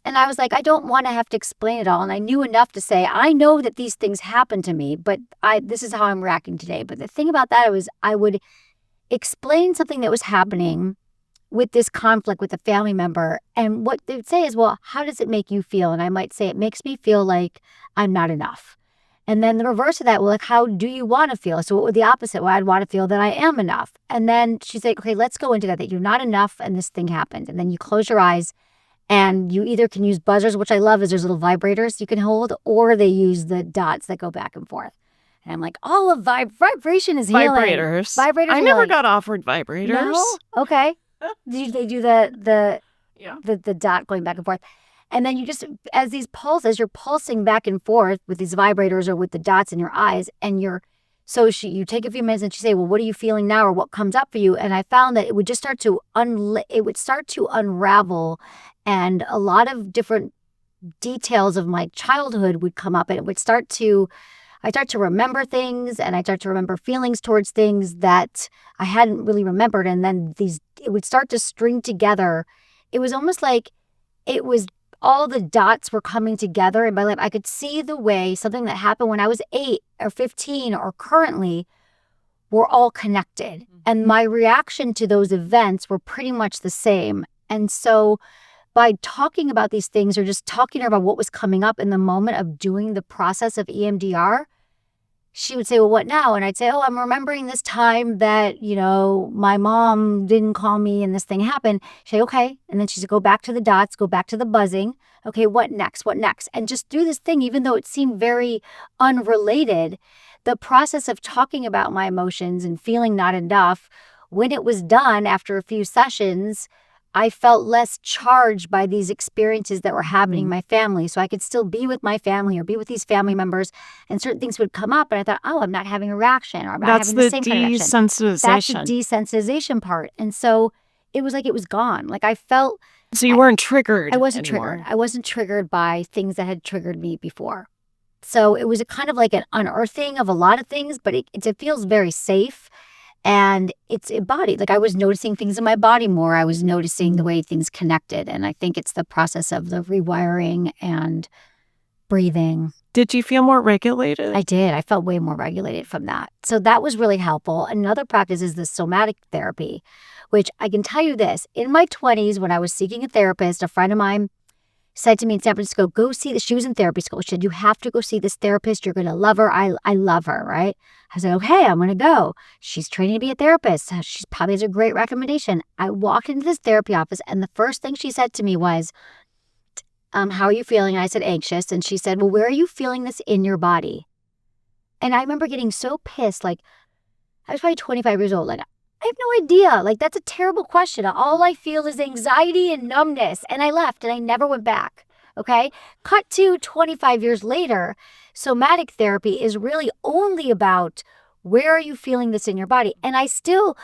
And I was like, I don't want to have to explain it all. And I knew enough to say, I know that these things happen to me, but this is how I'm reacting today. But the thing about that was I would explain something that was happening with this conflict with a family member. And what they would say is, well, how does it make you feel? And I might say, it makes me feel like I'm not enough. And then the reverse of that, well, like, how do you want to feel? So what would the opposite? Well, I'd want to feel that I am enough. And then she's like, okay, let's go into that you're not enough and this thing happened. And then you close your eyes. And you either can use buzzers, which I love, is there's little vibrators you can hold, or they use the dots that go back and forth. And I'm like, all of vibration is healing. Vibrators. I never got offered vibrators. No? Okay. Did they do the Yeah. the dot going back and forth. And then you just, as you're pulsing back and forth with these vibrators or with the dots in your eyes, and you take a few minutes and she say, well, what are you feeling now, or what comes up for you? And I found that it would just start to unravel, and a lot of different details of my childhood would come up, and I start to remember things, and I start to remember feelings towards things that I hadn't really remembered. And then it would start to string together. It was almost like it was all the dots were coming together in my life. I could see the way something that happened when I was 8 or 15 or currently were all connected. And my reaction to those events were pretty much the same. And so by talking about these things, or just talking about what was coming up in the moment of doing the process of EMDR, she would say, well, what now? And I'd say, oh, I'm remembering this time that, my mom didn't call me and this thing happened. She'd say, okay. And then she'd say, go back to the dots, go back to the buzzing. Okay, what next? What next? And just do this thing, even though it seemed very unrelated, the process of talking about my emotions and feeling not enough, when it was done after a few sessions, I felt less charged by these experiences that were happening in my family. So I could still be with my family or be with these family members, and certain things would come up. And I thought, oh, I'm not having a reaction, or I'm not having the same kind of reaction. That's the desensitization part. And so it was like it was gone. Like I felt. So you weren't triggered. I wasn't anymore. triggered. I wasn't triggered by things that had triggered me before. So it was a kind of like an unearthing of a lot of things, but it feels very safe. And it's embodied. Like I was noticing things in my body more. I was noticing the way things connected. And I think it's the process of the rewiring and breathing. Did you feel more regulated? I did. I felt way more regulated from that. So that was really helpful. Another practice is the somatic therapy, which I can tell you this. In my 20s, when I was seeking a therapist, a friend of mine said to me in San Francisco, go see she was in therapy school. She said, you have to go see this therapist. You're going to love her. I love her, right? I said, okay, I'm going to go. She's training to be a therapist. She probably has a great recommendation. I walked into this therapy office, and the first thing she said to me was, how are you feeling? And I said, anxious. And she said, well, where are you feeling this in your body? And I remember getting so pissed. Like, I was probably 25 years old. Like, I have no idea. Like, that's a terrible question. All I feel is anxiety and numbness. And I left, and I never went back. Okay? Cut to 25 years later, somatic therapy is really only about where are you feeling this in your body? And I'm still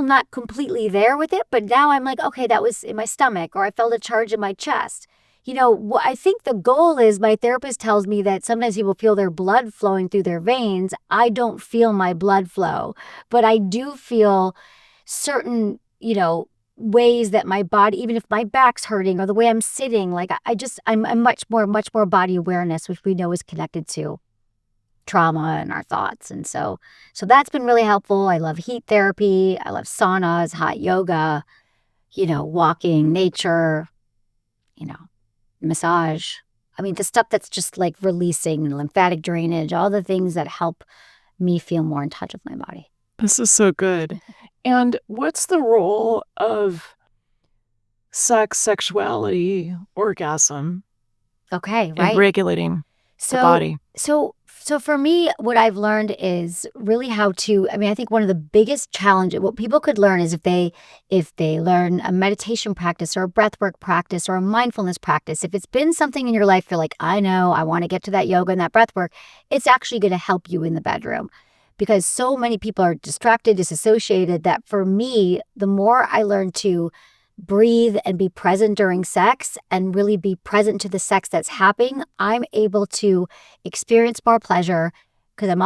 not completely there with it, but now I'm like, okay, that was in my stomach, or I felt a charge in my chest. I think the goal is, my therapist tells me that sometimes people feel their blood flowing through their veins. I don't feel my blood flow, but I do feel certain, ways that my body, even if my back's hurting or the way I'm sitting, like I'm much more body awareness, which we know is connected to trauma and our thoughts. And so that's been really helpful. I love heat therapy. I love saunas, hot yoga, walking, nature, massage. I mean, the stuff that's just like releasing, lymphatic drainage, all the things that help me feel more in touch with my body. This is so good. And what's the role of sex, sexuality, orgasm? Okay, right. In regulating the body. So for me, what I've learned is really how to, I think one of the biggest challenges, what people could learn is if they learn a meditation practice or a breathwork practice or a mindfulness practice, if it's been something in your life, you're like, I know, I want to get to that yoga and that breathwork, it's actually going to help you in the bedroom. Because so many people are distracted, disassociated, that for me, the more I learn to breathe and be present during sex and really be present to the sex that's happening, I'm able to experience more pleasure, because I'm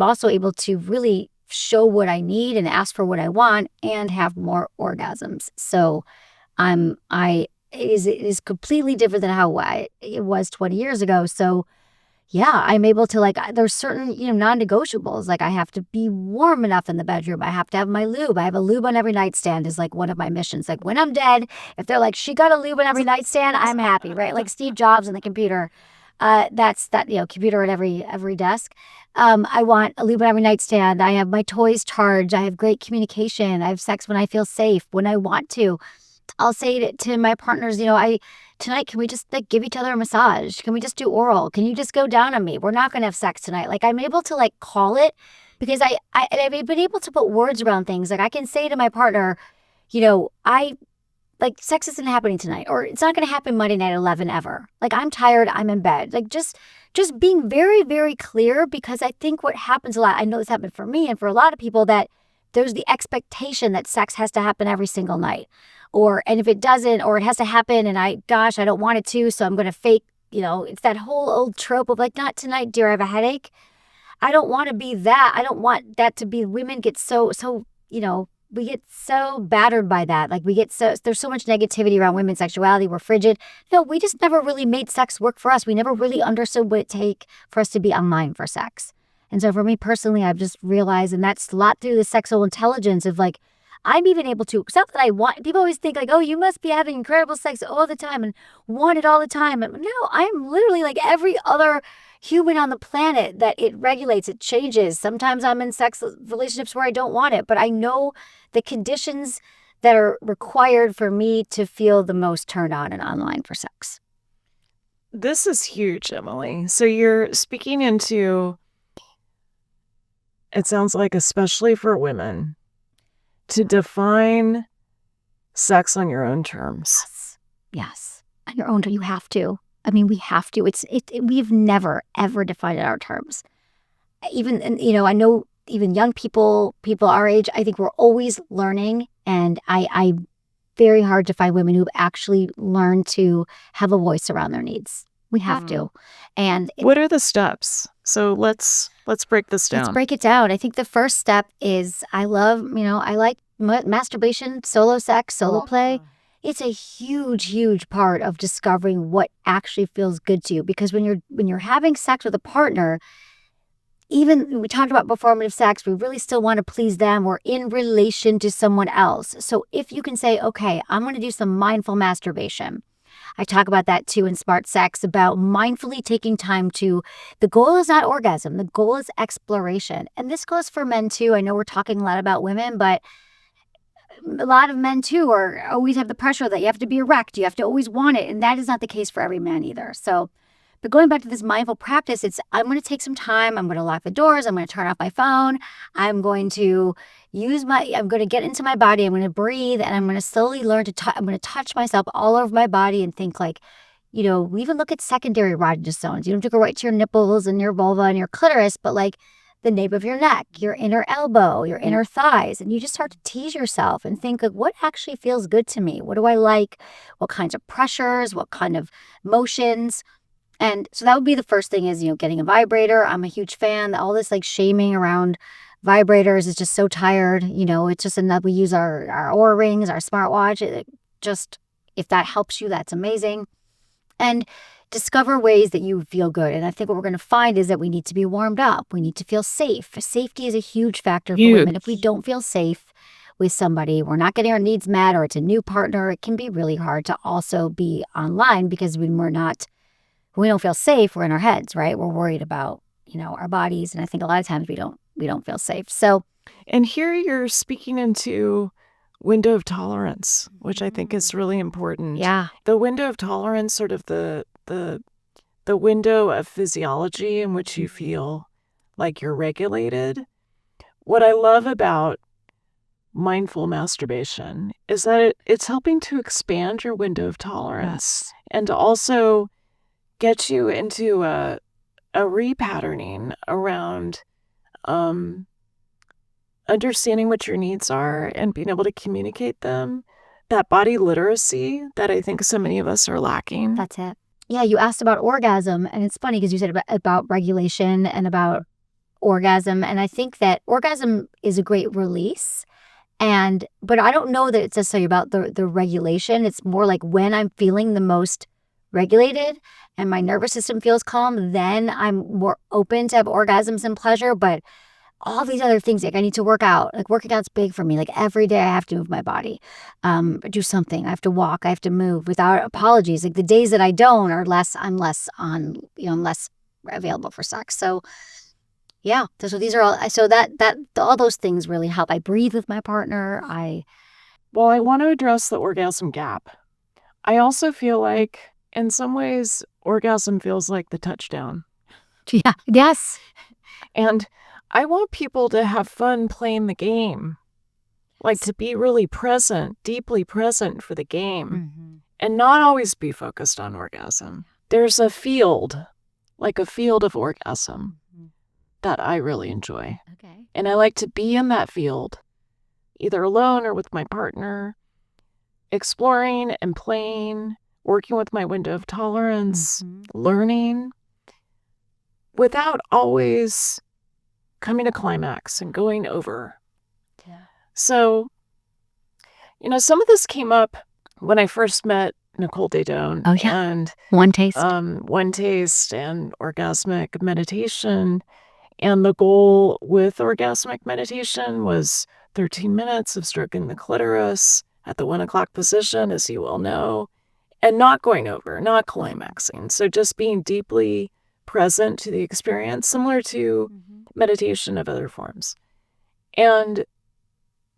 also able to really show what I need and ask for what I want and have more orgasms. So it is completely different than how it was 20 years ago. So yeah, I'm able to, there's certain, non-negotiables. Like, I have to be warm enough in the bedroom. I have to have my lube. I have a lube on every nightstand is like one of my missions. Like, when I'm dead, if they're like, she got a lube on every nightstand, I'm happy, right? Like Steve Jobs and the computer. That's that, computer at every desk. I want a lube on every nightstand. I have my toys charged. I have great communication. I have sex when I feel safe, when I want to. I'll say to my partners, tonight, can we just give each other a massage? Can we just do oral? Can you just go down on me? We're not going to have sex tonight. Like, I'm able to call it, because I've been able to put words around things. Like, I can say to my partner, I like, sex isn't happening tonight, or it's not going to happen Monday night at 11 ever. Like, I'm tired, I'm in bed. Like, just being very, very clear, because I think what happens a lot, I know this happened for me and for a lot of people, that there's the expectation that sex has to happen every single night. And if it doesn't, or it has to happen and I don't want it to, so I'm going to fake, it's that whole old trope of like, not tonight, dear, I have a headache. I don't want to be that. I don't want that to be, women get so, we get so battered by that. Like there's so much negativity around women's sexuality. We're frigid. No, we just never really made sex work for us. We never really understood what it take for us to be online for sex. And so for me personally, I've just realized, and that's a lot through the sexual intelligence of like, I'm even able to, it's not that I want, people always think like, oh, you must be having incredible sex all the time and want it all the time. And no, I'm literally like every other human on the planet, that it regulates, it changes. Sometimes I'm in sex relationships where I don't want it, but I know the conditions that are required for me to feel the most turned on and online for sex. This is huge, Emily. So you're speaking into, it sounds like, especially for women, to define sex on your own terms. Yes. On your own terms. You have to. I mean, we have to. We've never, ever defined it our terms. Even, I know even young people our age, I think we're always learning. And I very hard to find women who've actually learned to have a voice around their needs. We have to. And what are the steps? So let's break this down. Let's break it down. I think the first step is I like masturbation, solo sex, solo play. It's a huge, huge part of discovering what actually feels good to you. Because when you're having sex with a partner, even we talked about performative sex, we really still want to please them. We're in relation to someone else. So if you can say, okay, I'm going to do some mindful masturbation. I talk about that too in Smart Sex, about mindfully taking time to, the goal is not orgasm. The goal is exploration. And this goes for men too. I know we're talking a lot about women, but a lot of men too always have the pressure that you have to be erect. You have to always want it. And that is not the case for every man either. So, but going back to this mindful practice, I'm going to take some time. I'm going to lock the doors. I'm going to turn off my phone. I'm going to I'm going to get into my body. I'm going to breathe, and I'm going to slowly learn I'm going to touch myself all over my body and think like, we even look at secondary erogenous zones. You don't have to go right to your nipples and your vulva and your clitoris, but like the nape of your neck, your inner elbow, your inner thighs. And you just start to tease yourself and think like, what actually feels good to me? What do I like? What kinds of pressures? What kind of motions? And so that would be the first thing is, getting a vibrator. I'm a huge fan. All this like shaming around vibrators is just so tired. It's just enough. We use our Oura rings, our smartwatch. If that helps you, that's amazing. And discover ways that you feel good. And I think what we're going to find is that we need to be warmed up. We need to feel safe. Safety is a huge factor for women. If we don't feel safe with somebody, we're not getting our needs met, or it's a new partner, it can be really hard to also be online, because when we don't feel safe, we're in our heads, right? We're worried about, our bodies. And I think a lot of times we don't feel safe. So, and here you're speaking into window of tolerance, which I think is really important. Yeah. The window of tolerance, sort of the window of physiology in which you feel like you're regulated. What I love about mindful masturbation is that it's helping to expand your window of tolerance, and to also get you into a repatterning around understanding what your needs are and being able to communicate them. That body literacy that I think so many of us are lacking. That's it. Yeah, you asked about orgasm, and it's funny because you said about regulation and about orgasm, and I think that orgasm is a great release. But I don't know that it's necessarily about the regulation. It's more like when I'm feeling the most regulated and my nervous system feels calm, then I'm more open to have orgasms and pleasure. But all these other things, like I need to work out. Like working out's big for me. Like every day I have to move my body, do something. I have to walk. I have to move without apologies. Like the days that I don't I'm less available for sex. So yeah. So these are all, so that all those things really help. I breathe with my partner. Well, I want to address the orgasm gap. I also feel like in some ways, orgasm feels like the touchdown. Yeah. Yes. And I want people to have fun playing the game. Like to be really present, deeply present for the game, Mm-hmm. and not always be focused on orgasm. There's a field, like a field of orgasm, that I really enjoy. Okay. And I like to be in that field, either alone or with my partner, exploring and playing, working with my window of tolerance, learning, without always coming to climax and going over. Yeah. So, some of this came up when I first met Nicole Daedone. Oh, yeah. And One taste. One Taste and orgasmic meditation. And the goal with orgasmic meditation was 13 minutes of stroking the clitoris at the 1 o'clock position, as you well know, and not going over, not climaxing. So just being deeply present to the experience, similar to meditation of other forms. And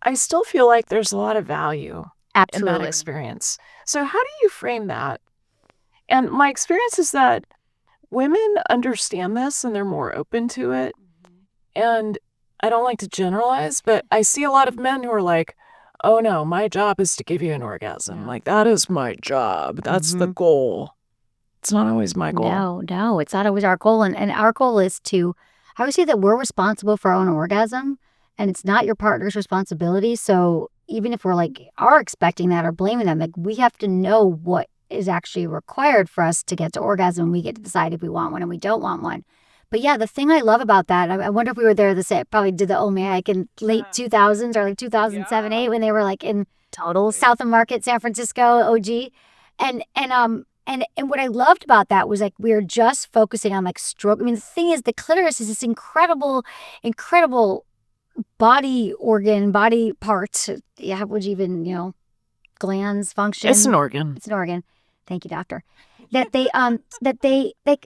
I still feel like there's a lot of value in that experience. So how do you frame that? And my experience is that women understand this and they're more open to it. And I don't like to generalize, but I see a lot of men who are like, oh no, my job is to give you an orgasm. Like, that is my job. That's the goal. It's not always my goal. No, it's not always our goal. And our goal is to, I would say that we're responsible for our own orgasm, and it's not your partner's responsibility. So even if we're are expecting that or blaming them, we have to know what is actually required for us to get to orgasm. We get to decide if we want one and we don't want one. But yeah, the thing I love about that, I wonder if we were there probably did the Omiak in late 2000s or 2007, 8 when they were in total South of Market, San Francisco, OG. And what I loved about that was we were just focusing on stroke. I mean, the thing is, the clitoris is this incredible body organ, body part. Yeah, would you even, glands function? It's an organ. It's an organ. Thank you, doctor. That they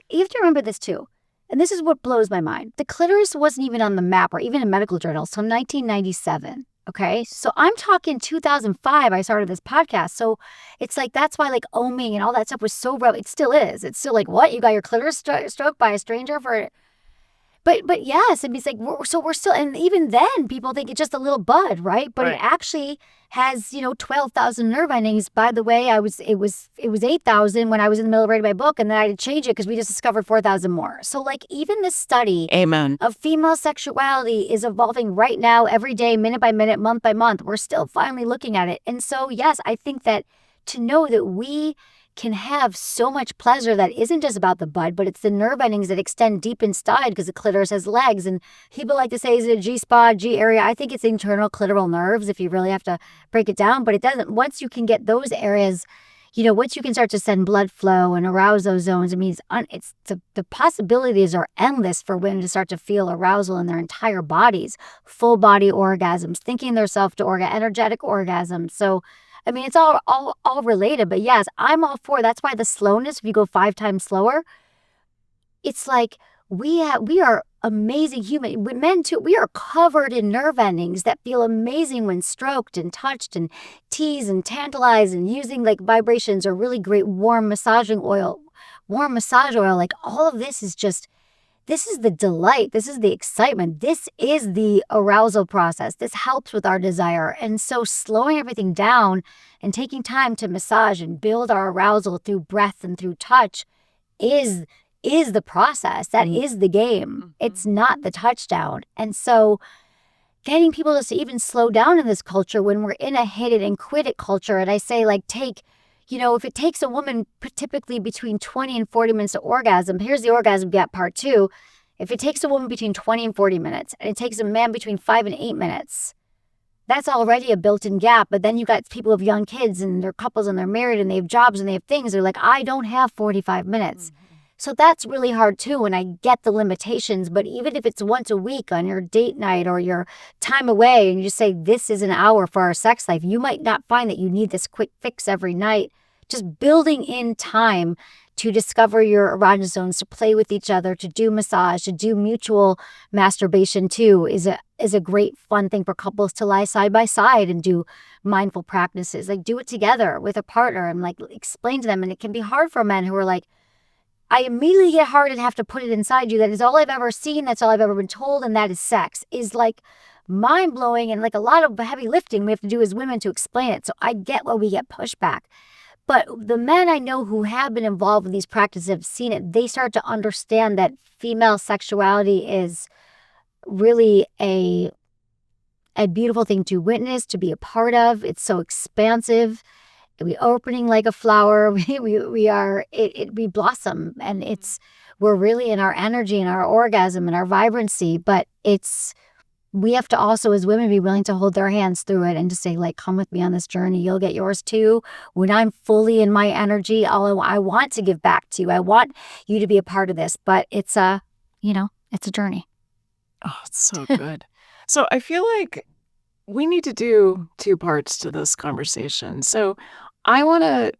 you have to remember this too. And this is what blows my mind. The clitoris wasn't even on the map or even in medical journals till 1997. Okay. So I'm talking 2005, I started this podcast. So it's that's why oming and all that stuff was so relevant. It still is. It's still what? You got your clitoris stroked by a stranger for... But yes, it's we're still, and even then people think it's just a little bud, right? But it actually has 12,000 nerve endings. By the way, it was 8,000 when I was in the middle of writing my book, and then I had to change it because we just discovered 4,000 more. So even this study of female sexuality is evolving right now, every day, minute by minute, month by month. We're still finally looking at it, and so yes, I think that to know that we can have so much pleasure that isn't just about the bud, but it's the nerve endings that extend deep inside because the clitoris has legs. And people like to say, is it a G-spot, G area? I think it's internal clitoral nerves if you really have to break it down, but it doesn't. Once you can get those areas, once you can start to send blood flow and arouse those zones, it means the possibilities are endless for women to start to feel arousal in their entire bodies, full body orgasms, thinking themselves to energetic orgasms. So I mean, it's all related, but yes, I'm all for it. That's why the slowness, if you go 5 times slower, it's we are amazing human. Men too, we are covered in nerve endings that feel amazing when stroked and touched and teased and tantalized and using vibrations or really great warm massage oil. All of this is just... This is the delight. This is the excitement. This is the arousal process. This helps with our desire. And so slowing everything down and taking time to massage and build our arousal through breath and through touch is the process. That is the game. It's not the touchdown. And so getting people just to even slow down in this culture when we're in a hit it and quit it culture. And I say if it takes a woman typically between 20 and 40 minutes to orgasm, here's the orgasm gap part 2. If it takes a woman between 20 and 40 minutes, and it takes a man between 5 and 8 minutes, that's already a built-in gap. But then you got people with young kids and they're couples and they're married and they have jobs and they have things. They're I don't have 45 minutes. So that's really hard too. And I get the limitations, but even if it's once a week on your date night or your time away and you say, this is an hour for our sex life, you might not find that you need this quick fix every night. Just building in time to discover your erogenous zones, to play with each other, to do massage, to do mutual masturbation too is a great fun thing for couples to lie side by side and do mindful practices. Do it together with a partner and explain to them. And it can be hard for men who are I immediately get hard and have to put it inside you. That is all I've ever seen. That's all I've ever been told. And that is sex is mind-blowing and like a lot of heavy lifting we have to do as women to explain it. So I get why we get pushback. But the men I know who have been involved with these practices have seen it. They start to understand that female sexuality is really a beautiful thing to witness, to be a part of. It's so expansive. We opening like a flower. We blossom, and we're really in our energy and our orgasm and our vibrancy. But we have to also, as women, be willing to hold their hands through it and to say, like, come with me on this journey. You'll get yours too. When I'm fully in my energy, I want to give back to you. I want you to be a part of this. But it's a journey. Oh, it's so good. So I feel like we need to do 2 parts to this conversation. So I want to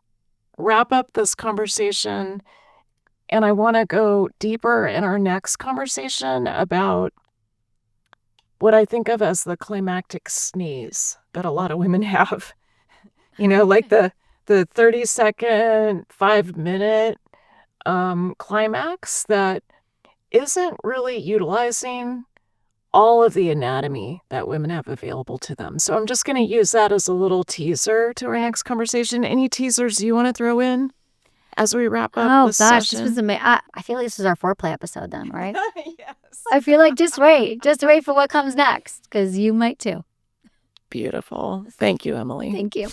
wrap up this conversation, and I want to go deeper in our next conversation about what I think of as the climactic sneeze that a lot of women have. Like the 30-second, 5-minute climax that isn't really utilizing all of the anatomy that women have available to them. So I'm just going to use that as a little teaser to our next conversation. Any teasers you want to throw in as we wrap up this session? This was amazing. I feel like this is our foreplay episode then, right? Yes. I feel like just wait for what comes next, because you might too. Beautiful. Thank you, Emily. Thank you.